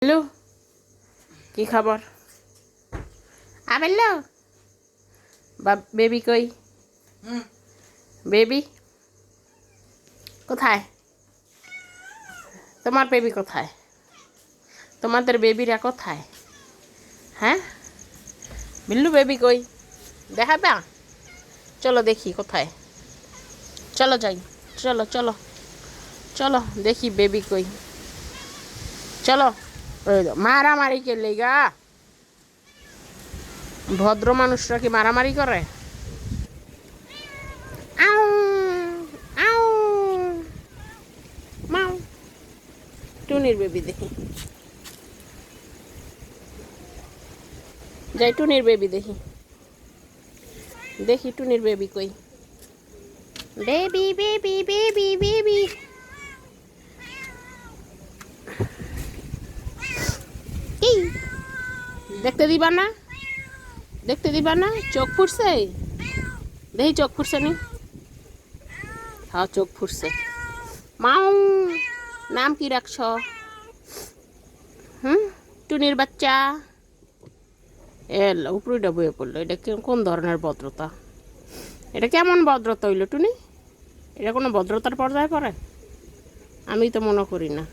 Hello, কি খবর? আবেল্লো baby কই? বেবি কোথায়? তোমার বেবি কোথায়? তোমাদের বেবিরা কোথায়? হ্যাঁ, বিল্লু বেবি কই? দেখাবা? চলো দেখি কোথায়। চলো যাই, চলো চলো চলো দেখি বেবি কই। চলো। মারামারি কে লেগা? ভদ্র মানুষরা কি মারামারি করে? আউ আউ মাউ। টুনির বেবি দেখি, যাই টুনির বেবি দেখি। দেখি টুনির বেবি কই? Baby baby baby baby. কি দেখতে দিবা না? দেখতে দিবা না? চোখ ফুটছে? দেখি চোখ ফুটছে নি? হ্যাঁ, চোখ ফুটছে। মাউ। নাম কি রাখছ? টুনির বাচ্চা। উপরে বয়ে পড়লো। এটা কোন ধরনের ভদ্রতা? এটা কেমন ভদ্রতা হইল টুনি? এটা কোনো ভদ্রতার পর্যায়ে পড়ে? আমি তো মনে করি না।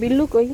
বিল্লু কই?